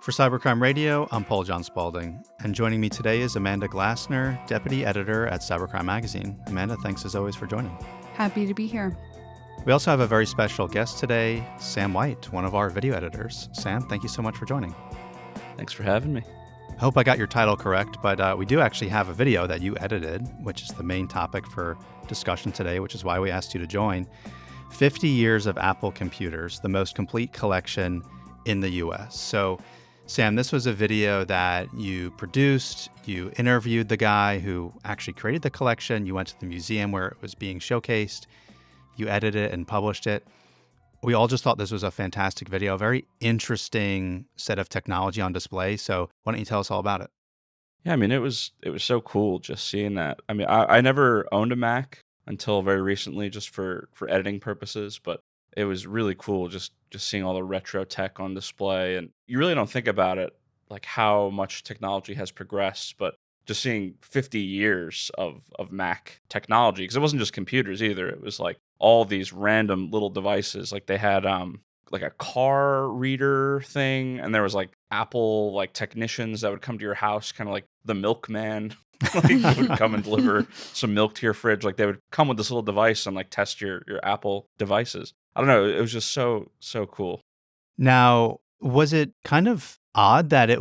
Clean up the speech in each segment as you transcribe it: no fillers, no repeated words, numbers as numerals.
For Cybercrime Radio, I'm Paul John Spaulding, and joining me today is Amanda Glassner, Deputy Editor at Cybercrime Magazine. Amanda, thanks as always for joining. Happy to be here. We also have a very special guest today, Sam White, one of our video editors. Sam, thank you so much for joining. Thanks for having me. I hope I got your title correct, but we do actually have a video that you edited, which is the main topic for discussion today, which is why we asked you to join. 50 Years of Apple Computers, the most complete collection in the U.S. So, Sam, this was a video that you produced. You interviewed the guy who actually created the collection. You went to the museum where it was being showcased. You edited it and published it. We all just thought this was a fantastic video, a very interesting set of technology on display. So why don't you tell us all about it? Yeah, I mean, it was so cool just seeing that. I mean, I never owned a Mac until very recently, just for editing purposes, but it was really cool just seeing all the retro tech on display. And you really don't think about it, like how much technology has progressed, but just seeing 50 years of Mac technology, because it wasn't just computers either. It was like all these random little devices. Like they had like a car reader thing, and there was like Apple like technicians that would come to your house, kind of like the milkman. Like they would come and deliver some milk to your fridge. Like they would come with this little device and like test your Apple devices. I don't know. It was just so cool. Now, was it kind of odd that it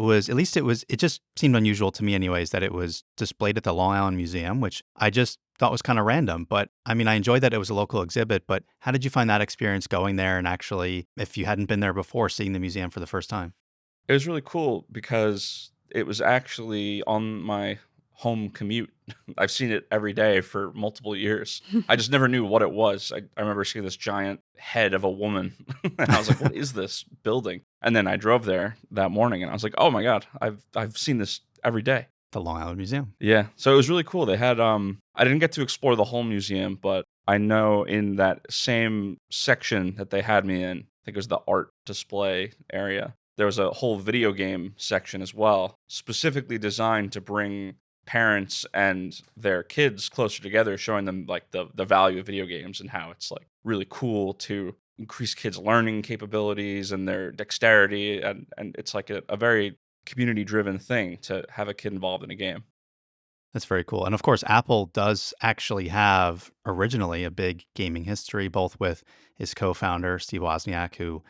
just seemed unusual to me anyways, that it was displayed at the Long Island Museum, which I just thought was kind of random. But I mean, I enjoyed that it was a local exhibit, but how did you find that experience going there and actually, if you hadn't been there before, seeing the museum for the first time? It was really cool because it was actually on my home commute. I've seen it every day for multiple years. I just never knew what it was. I remember seeing this giant head of a woman and I was like, what is this building? And then I drove there that morning and I was like, oh my God, I've seen this every day. The Long Island Museum. Yeah. So it was really cool. They had I didn't get to explore the whole museum, but I know in that same section that they had me in, I think it was the art display area, there was a whole video game section as well, specifically designed to bring parents and their kids closer together, showing them like the value of video games and how it's like really cool to increase kids' learning capabilities and their dexterity. And it's like a very community-driven thing to have a kid involved in a game. That's very cool. And of course, Apple does actually have originally a big gaming history, both with his co-founder, Steve Wozniak, who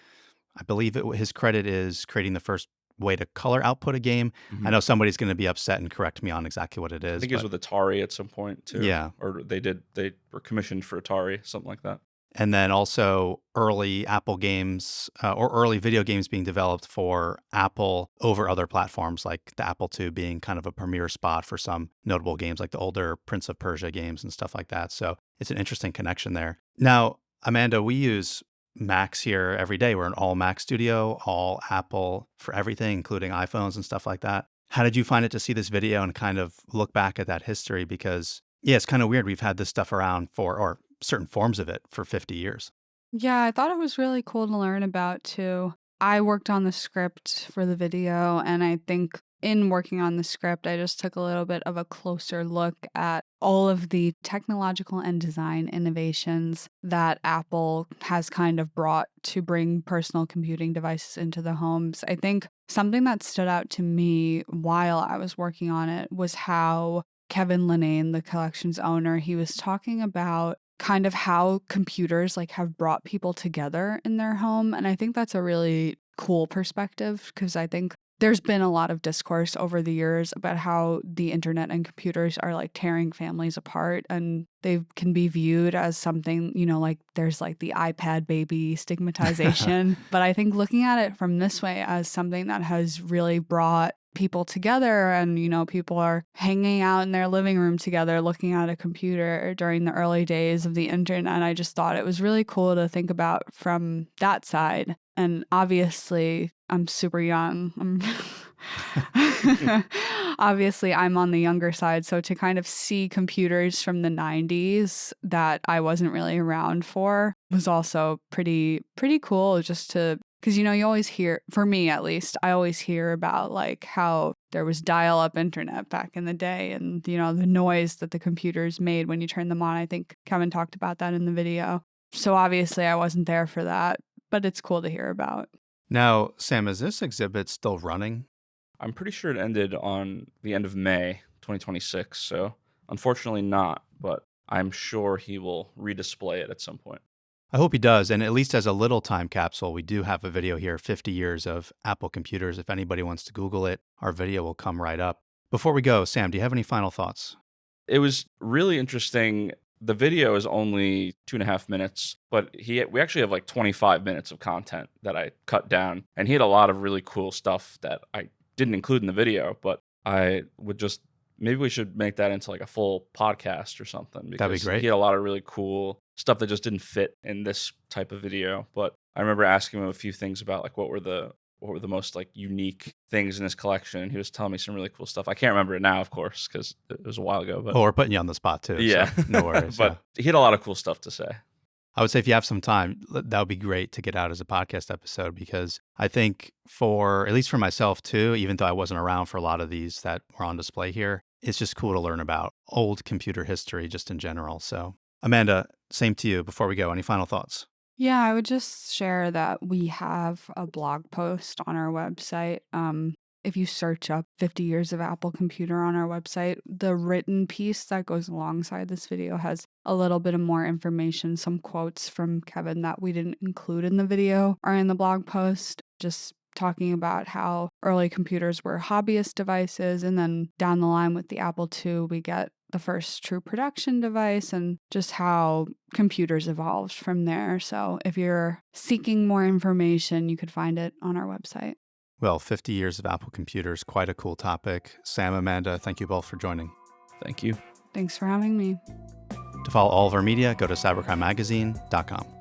I believe his credit is creating the first way to color output a game. Mm-hmm. I know somebody's going to be upset and correct me on exactly what it is. I think it was with Atari at some point too. Yeah. Or they were commissioned for Atari, something like that. And then also early Apple games or early video games being developed for Apple over other platforms, like the Apple II being kind of a premier spot for some notable games like the older Prince of Persia games and stuff like that. So it's an interesting connection there. Now, Amanda, we use Macs here every day. We're an all Mac studio, all Apple for everything, including iPhones and stuff like that. How did you find it to see this video and kind of look back at that history? Because, yeah, it's kind of weird. We've had this stuff around or certain forms of it for 50 years. Yeah, I thought it was really cool to learn about too. I worked on the script for the video, and I think in working on the script, I just took a little bit of a closer look at all of the technological and design innovations that Apple has kind of brought to bring personal computing devices into the homes. I think something that stood out to me while I was working on it was how Kevin Linnane, the collection's owner, he was talking about kind of how computers like have brought people together in their home. And I think that's a really cool perspective, because I think there's been a lot of discourse over the years about how the internet and computers are like tearing families apart, and they can be viewed as something, like there's like the iPad baby stigmatization. But I think looking at it from this way as something that has really brought people together, and people are hanging out in their living room together looking at a computer during the early days of the internet. And I just thought it was really cool to think about from that side. And obviously I'm super young. Obviously I'm on the younger side, so to kind of see computers from the 90s that I wasn't really around for was also pretty cool, just to because, you always hear, for me at least, I always hear about like how there was dial-up internet back in the day, and, the noise that the computers made when you turned them on. I think Kevin talked about that in the video. So obviously I wasn't there for that, but it's cool to hear about. Now, Sam, is this exhibit still running? I'm pretty sure it ended on the end of May 2026, so unfortunately not, but I'm sure he will redisplay it at some point. I hope he does. And at least as a little time capsule, we do have a video here, 50 years of Apple computers. If anybody wants to Google it, our video will come right up. Before we go, Sam, do you have any final thoughts? It was really interesting. The video is only 2.5 minutes, but we actually have like 25 minutes of content that I cut down. And he had a lot of really cool stuff that I didn't include in the video, but I would just maybe we should make that into like a full podcast or something. That'd be great. He had a lot of really cool stuff that just didn't fit in this type of video. But I remember asking him a few things about like what were the most like unique things in his collection, and he was telling me some really cool stuff. I can't remember it now, of course, because it was a while ago. But we're putting you on the spot too. Yeah, so no worries. But he had a lot of cool stuff to say. I would say if you have some time, that would be great to get out as a podcast episode, because I think at least for myself too, even though I wasn't around for a lot of these that were on display here, it's just cool to learn about old computer history just in general. So Amanda, same to you. Before we go, any final thoughts? Yeah, I would just share that we have a blog post on our website. If you search up 50 years of Apple Computer on our website, the written piece that goes alongside this video has a little bit of more information. Some quotes from Kevin that we didn't include in the video are in the blog post, just talking about how early computers were hobbyist devices, and then down the line with the Apple II, we get the first true production device, and just how computers evolved from there. So if you're seeking more information, you could find it on our website. Well, 50 years of Apple computers, quite a cool topic. Sam, Amanda, thank you both for joining. Thank you. Thanks for having me. To follow all of our media, go to cybercrimemagazine.com.